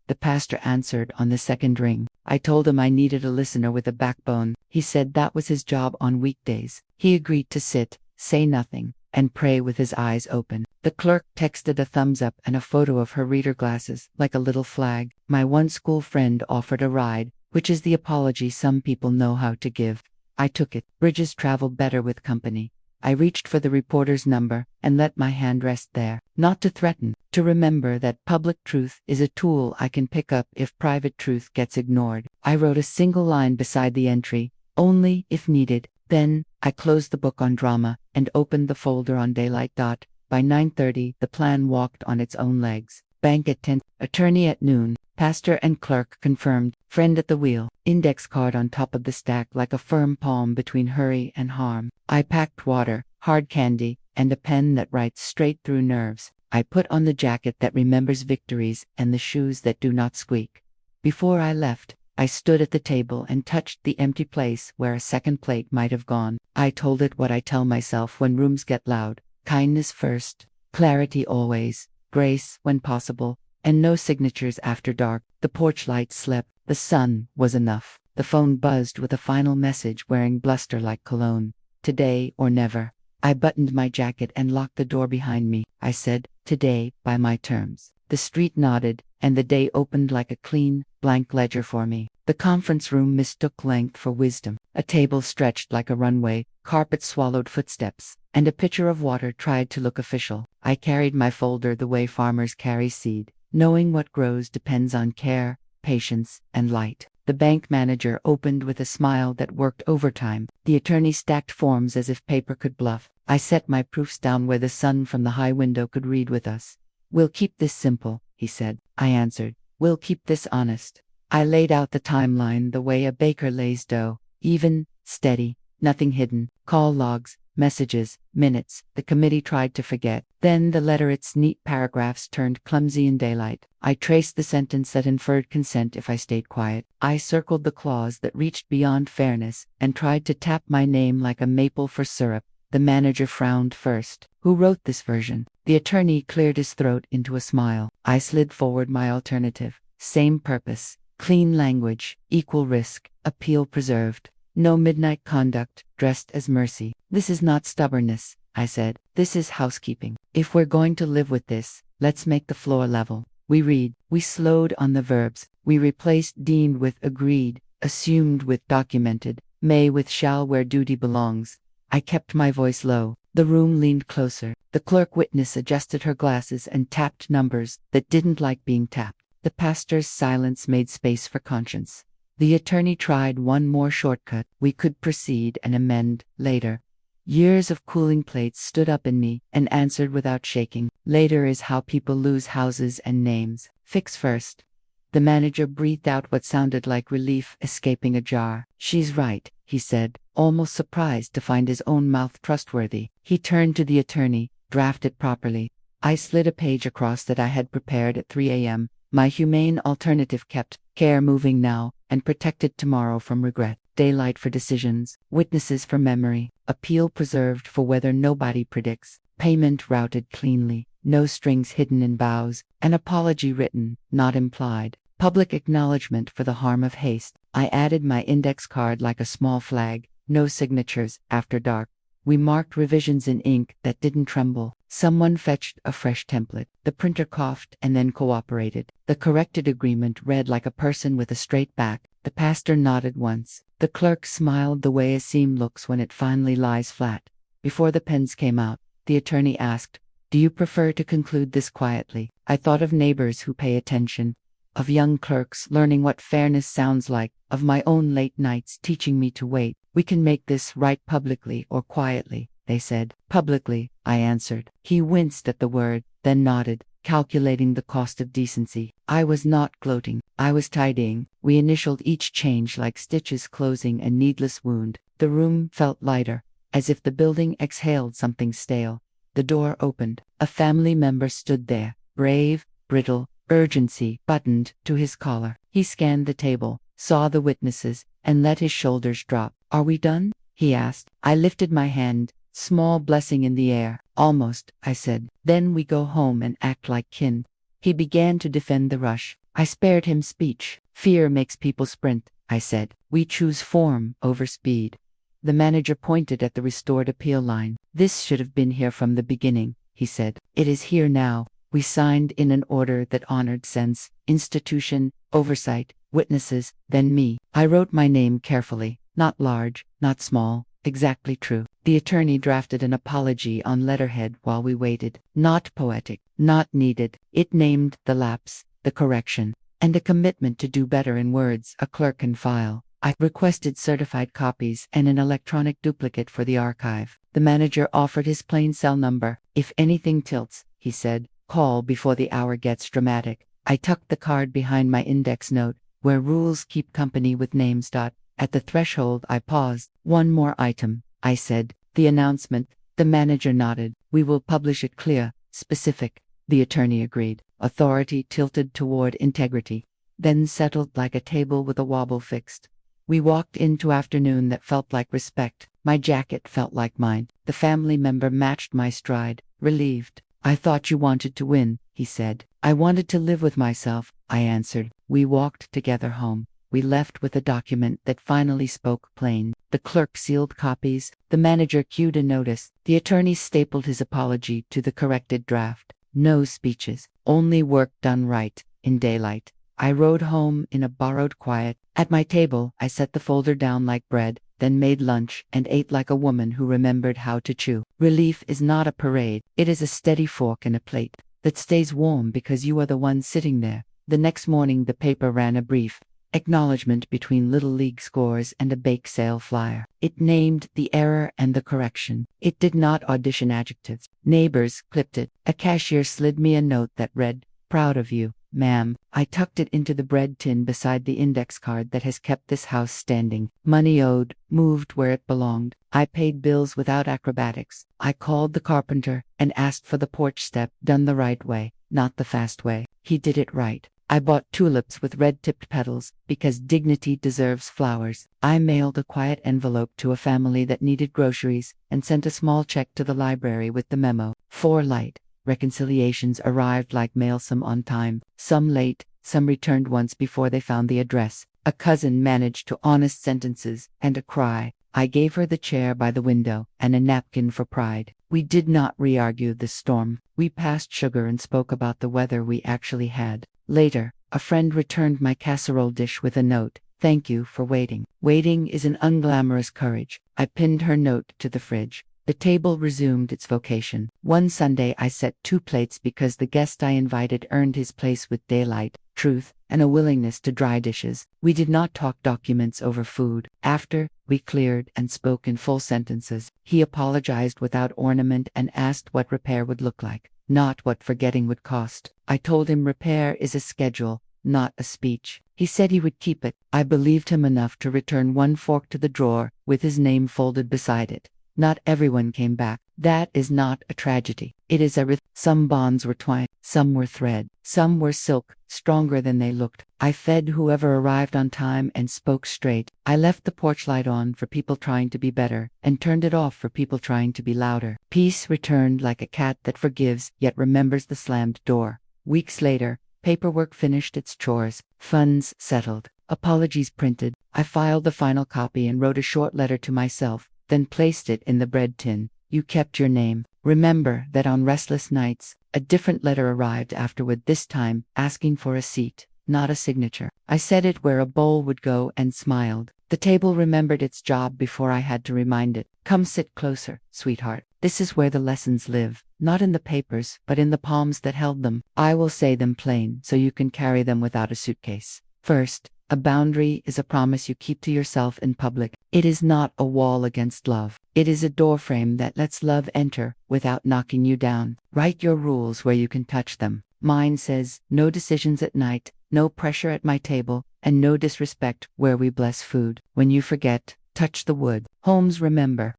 The pastor answered on the second ring. I told him I needed a listener with a backbone. He said that was his job on weekdays. He agreed to sit, say nothing, and pray with his eyes open. The clerk texted a thumbs up and a photo of her reader glasses, like a little flag. My one school friend offered a ride, which is the apology some people know how to give. I took it. Bridges travel better with company. I reached for the reporter's number and let my hand rest there, not to threaten, to remember that public truth is a tool I can pick up if private truth gets ignored. I wrote a single line beside the entry, only if needed. Then, I closed the book on drama and opened the folder on daylight. By 9:30, the plan walked on its own legs. Bank at 10, attorney at noon, pastor and clerk confirmed, friend at the wheel, index card on top of the stack like a firm palm between hurry and harm. I packed water, hard candy, and a pen that writes straight through nerves. I put on the jacket that remembers victories and the shoes that do not squeak. Before I left, I stood at the table and touched the empty place where a second plate might have gone. I told it what I tell myself when rooms get loud. Kindness first, clarity always, grace when possible, and no signatures after dark. The porch light slept. The sun was enough. The phone buzzed with a final message wearing bluster like cologne. Today or never. I buttoned my jacket and locked the door behind me. I said, today, by my terms. The street nodded, and the day opened like a clean, blank ledger for me. The conference room mistook length for wisdom. A table stretched like a runway, carpet swallowed footsteps, and a pitcher of water tried to look official. I carried my folder the way farmers carry seed, knowing what grows depends on care, patience, and light. The bank manager opened with a smile that worked overtime. The attorney stacked forms as if paper could bluff. I set my proofs down where the sun from the high window could read with us. "We'll keep this simple," he said. I answered, "We'll keep this honest." I laid out the timeline the way a baker lays dough, even, steady, nothing hidden. Call logs, messages, minutes. The committee tried to forget. Then the letter, its neat paragraphs turned clumsy in daylight. I traced the sentence that inferred consent if I stayed quiet. I circled the clause that reached beyond fairness and tried to tap my name like a maple for syrup. The manager frowned first. "Who wrote this version?" The attorney cleared his throat into a smile. I slid forward my alternative. Same purpose. Clean language, equal risk, appeal preserved. No midnight conduct, dressed as mercy. "This is not stubbornness," I said. "This is housekeeping. If we're going to live with this, let's make the floor level." We slowed on the verbs. We replaced deemed with agreed, assumed with documented, may with shall where duty belongs. I kept my voice low. The room leaned closer. The clerk witness adjusted her glasses and tapped numbers that didn't like being tapped. The pastor's silence made space for conscience. The attorney tried one more shortcut. We could proceed and amend later. Years of cooling plates stood up in me and answered without shaking. Later is how people lose houses and names. Fix first. The manager breathed out what sounded like relief escaping a jar. "She's right," he said, almost surprised to find his own mouth trustworthy. He turned to the attorney. "Draft it properly." I slid a page across that I had prepared at 3 a.m. My humane alternative kept care moving now and protected tomorrow from regret. Daylight for decisions, witnesses for memory, appeal preserved for whether nobody predicts, payment routed cleanly, no strings hidden in vows, an apology written, not implied, public acknowledgement for the harm of haste. I added my index card like a small flag, no signatures, after dark. We marked revisions in ink that didn't tremble. Someone fetched a fresh template. The printer coughed and then cooperated. The corrected agreement read like a person with a straight back. The pastor nodded once. The clerk smiled the way a seam looks when it finally lies flat. Before the pens came out, the attorney asked, "Do you prefer to conclude this quietly?" I thought of neighbors who pay attention, of young clerks learning what fairness sounds like, of my own late nights teaching me to wait. "We can make this right publicly or quietly," they said. "Publicly," I answered. He winced at the word, then nodded, calculating the cost of decency. I was not gloating. I was tidying. We initialed each change like stitches closing a needless wound. The room felt lighter, as if the building exhaled something stale. The door opened. A family member stood there, brave, brittle, urgency buttoned to his collar. He scanned the table, saw the witnesses, and let his shoulders drop. "Are we done?" he asked. I lifted my hand, small blessing in the air. "Almost," I said. "Then we go home and act like kin." He began to defend the rush. I spared him speech. "Fear makes people sprint," I said. "We choose form over speed." The manager pointed at the restored appeal line. "This should have been here from the beginning," he said. "It is here now." We signed in an order that honored sense, institution, oversight, witnesses, then me. I wrote my name carefully, not large, not small, exactly true. The attorney drafted an apology on letterhead while we waited. Not poetic, not needed. It named the lapse, the correction, and a commitment to do better in words a clerk can file. I requested certified copies and an electronic duplicate for the archive. The manager offered his plain cell number. "If anything tilts," he said, "call before the hour gets dramatic." I tucked the card behind my index note, where rules keep company with names. At the threshold I paused. "One more item," I said. "The announcement." The manager nodded. "We will publish it clear, specific." The attorney agreed. Authority tilted toward integrity, then settled like a table with a wobble fixed. We walked into afternoon that felt like respect. My jacket felt like mine. The family member matched my stride, relieved. "I thought you wanted to win," he said. "I wanted to live with myself," I answered. We walked together home. We left with a document that finally spoke plain. The clerk sealed copies. The manager queued a notice. The attorney stapled his apology to the corrected draft. No speeches, only work done right, in daylight. I rode home in a borrowed quiet. At my table, I set the folder down like bread, then made lunch and ate like a woman who remembered how to chew. Relief is not a parade. It is a steady fork in a plate that stays warm because you are the one sitting there. The next morning, the paper ran a brief acknowledgement between Little League scores and a bake sale flyer. It named the error and the correction. It did not audition adjectives. Neighbors clipped it. A cashier slid me a note that read, "Proud of you, ma'am." I tucked it into the bread tin beside the index card that has kept this house standing. Money owed, moved where it belonged. I paid bills without acrobatics. I called the carpenter and asked for the porch step done the right way, not the fast way. He did it right. I bought tulips with red-tipped petals because dignity deserves flowers. I mailed a quiet envelope to a family that needed groceries and sent a small check to the library with the memo. 4 light reconciliations arrived like mail, some on time, some late, some returned once before they found the address. A cousin managed to honest sentences and a cry. I gave her the chair by the window and a napkin for pride. We did not re-argue the storm. We passed sugar and spoke about the weather we actually had. Later, a friend returned my casserole dish with a note. "Thank you for waiting." Waiting is an unglamorous courage. I pinned her note to the fridge. The table resumed its vocation. One Sunday I set 2 plates because the guest I invited earned his place with daylight, truth, and a willingness to dry dishes. We did not talk documents over food. After, we cleared and spoke in full sentences. He apologized without ornament and asked what repair would look like, not what forgetting would cost. I told him repair is a schedule, not a speech. He said he would keep it. I believed him enough to return 1 fork to the drawer with his name folded beside it. Not everyone came back. That is not a tragedy. It is a Some bonds were twine, some were thread, some were silk, stronger than they looked. I fed whoever arrived on time and spoke straight. I left the porch light on for people trying to be better and turned it off for people trying to be louder. Peace returned like a cat that forgives yet remembers the slammed door. Weeks later, paperwork finished its chores, funds settled, apologies printed. I filed the final copy and wrote a short letter to myself, then placed it in the bread tin. You kept your name. Remember that on restless nights, a different letter arrived afterward, this time asking for a seat, not a signature. I set it where a bowl would go and smiled. The table remembered its job before I had to remind it. Come sit closer, sweetheart. This is where the lessons live, not in the papers, but in the palms that held them. I will say them plain so you can carry them without a suitcase. First, a boundary is a promise you keep to yourself in public. It is not a wall against love. It is a doorframe that lets love enter without knocking you down. Write your rules where you can touch them. Mine says, no decisions at night, no pressure at my table, and no disrespect where we bless food. When you forget, touch the wood. Holmes, remember.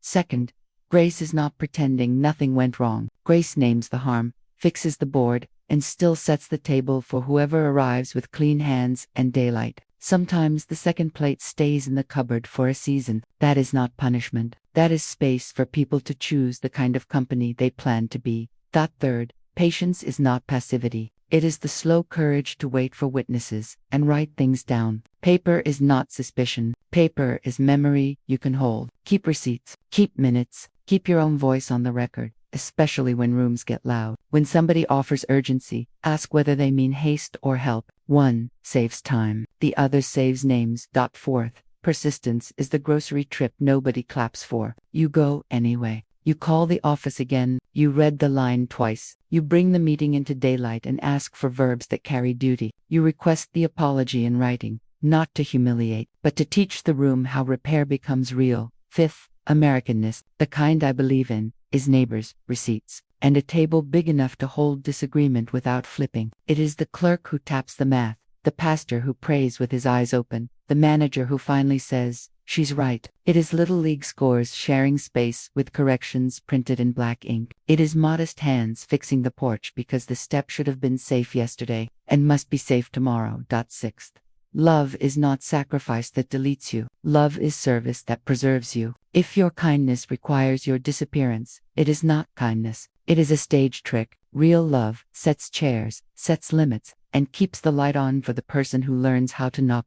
Second, grace is not pretending nothing went wrong. Grace names the harm, fixes the board, and still sets the table for whoever arrives with clean hands and daylight. Sometimes the second plate stays in the cupboard for a season. That is not punishment. That is space for people to choose the kind of company they plan to be. Third, patience is not passivity. It is the slow courage to wait for witnesses and write things down. Paper is not suspicion. Paper is memory you can hold. Keep receipts. Keep minutes. Keep your own voice on the record, especially when rooms get loud. When somebody offers urgency, ask whether they mean haste or help. One saves time. The other saves names. Fourth, persistence is the grocery trip nobody claps for. You go anyway. You call the office again. You read the line twice. You bring the meeting into daylight and ask for verbs that carry duty. You request the apology in writing, not to humiliate, but to teach the room how repair becomes real. Fifth, Americanness, the kind I believe in, is neighbors, receipts, and a table big enough to hold disagreement without flipping. It is the clerk who taps the math, the pastor who prays with his eyes open, the manager who finally says, "She's right." It is Little League scores sharing space with corrections printed in black ink. It is modest hands fixing the porch because the step should have been safe yesterday and must be safe tomorrow. Sixth, love is not sacrifice that deletes you. Love is service that preserves you. If your kindness requires your disappearance, it is not kindness. It is a stage trick. Real love sets chairs, sets limits, and keeps the light on for the person who learns how to knock.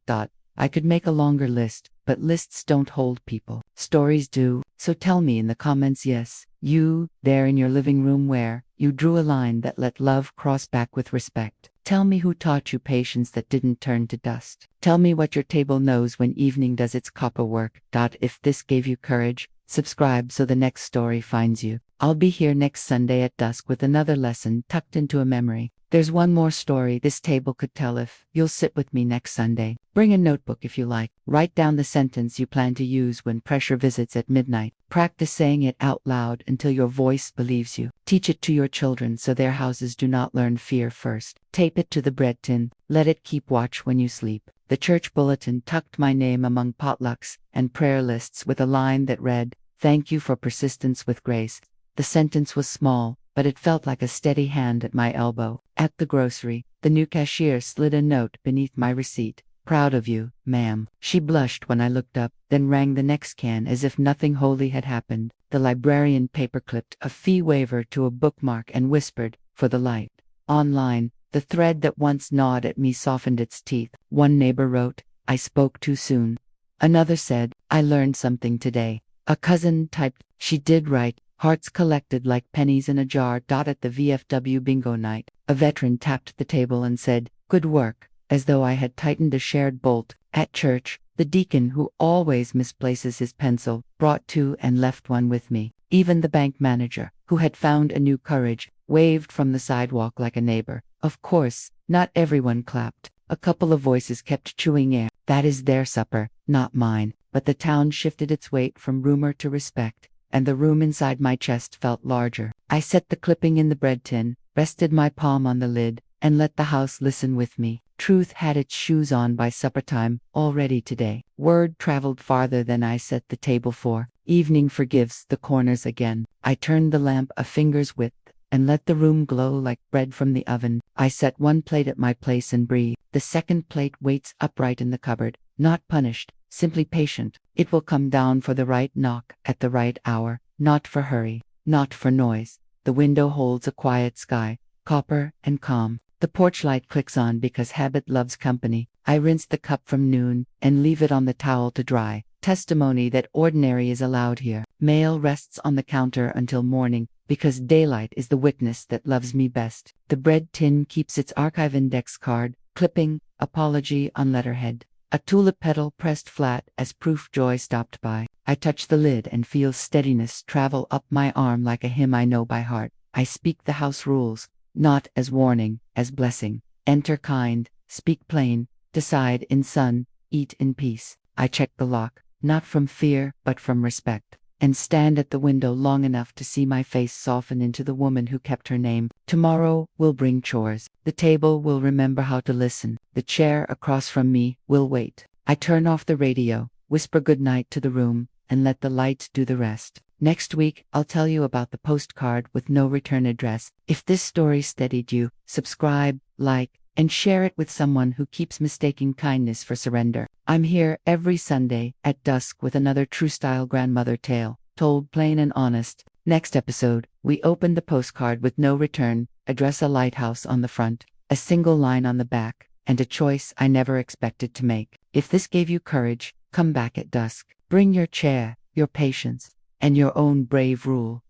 I could make a longer list, but lists don't hold people. Stories do. So tell me in the comments, yes, you, there in your living room where You drew a line that let love cross back with respect. Tell me who taught you patience that didn't turn to dust. Tell me what your table knows when evening does its copper work. If this gave you courage, subscribe so the next story finds you. I'll be here next Sunday at dusk with another lesson tucked into a memory. There's one more story this table could tell if you'll sit with me next Sunday. Bring a notebook if you like. Write down the sentence you plan to use when pressure visits at midnight. Practice saying it out loud until your voice believes you. Teach it to your children so their houses do not learn fear first. Tape it to the bread tin. Let it keep watch when you sleep. The church bulletin tucked my name among potlucks and prayer lists with a line that read, "Thank you for persistence with grace." The sentence was small, but it felt like a steady hand at my elbow. At the grocery, the new cashier slid a note beneath my receipt. "Proud of you, ma'am." She blushed when I looked up, then rang the next can as if nothing holy had happened. The librarian paperclipped a fee waiver to a bookmark and whispered, "For the light." Online, the thread that once gnawed at me softened its teeth. One neighbor wrote, "I spoke too soon." Another said, "I learned something today." A cousin typed, "She did right." Hearts collected like pennies in a jar. At the VFW bingo night, a veteran tapped the table and said, "Good work," as though I had tightened a shared bolt. At church, the deacon, who always misplaces his pencil, brought two and left one with me. Even the bank manager, who had found a new courage, waved from the sidewalk like a neighbor. Of course, not everyone clapped. A couple of voices kept chewing air. That is their supper, not mine. But the town shifted its weight from rumor to respect, and the room inside my chest felt larger. I set the clipping in the bread tin, rested my palm on the lid, and let the house listen with me. Truth had its shoes on by supper time, already today. Word traveled farther than I set the table for. Evening forgives the corners again. I turned the lamp a finger's width, and let the room glow like bread from the oven. I set one plate at my place and breathe. The second plate waits upright in the cupboard, not punished, simply patient. It will come down for the right knock at the right hour, not for hurry, not for noise. The window holds a quiet sky, copper and calm. The porch light clicks on because habit loves company. I rinse the cup from noon and leave it on the towel to dry. Testimony that ordinary is allowed here. Mail rests on the counter until morning because daylight is the witness that loves me best. The bread tin keeps its archive index card, clipping, apology on letterhead. A tulip petal pressed flat as proof joy stopped by. I touch the lid and feel steadiness travel up my arm like a hymn I know by heart. I speak the house rules, not as warning, as blessing. Enter kind, speak plain, decide in sun, eat in peace. I check the lock, not from fear, but from respect, and stand at the window long enough to see my face soften into the woman who kept her name. Tomorrow will bring chores. The table will remember how to listen. The chair across from me will wait. I turn off the radio, whisper goodnight to the room, and let the light do the rest. Next week, I'll tell you about the postcard with no return address. If this story steadied you, subscribe, like, and share it with someone who keeps mistaking kindness for surrender. I'm here every Sunday at dusk with another true-style grandmother tale, told plain and honest. Next episode, we open the postcard with no return, address a lighthouse on the front, a single line on the back, and a choice I never expected to make. If this gave you courage, come back at dusk. Bring your chair, your patience, and your own brave rule.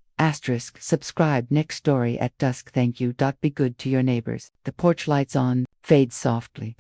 Subscribe next story at dusk. Thank you. Be good to your neighbors. The porch lights on, fade softly.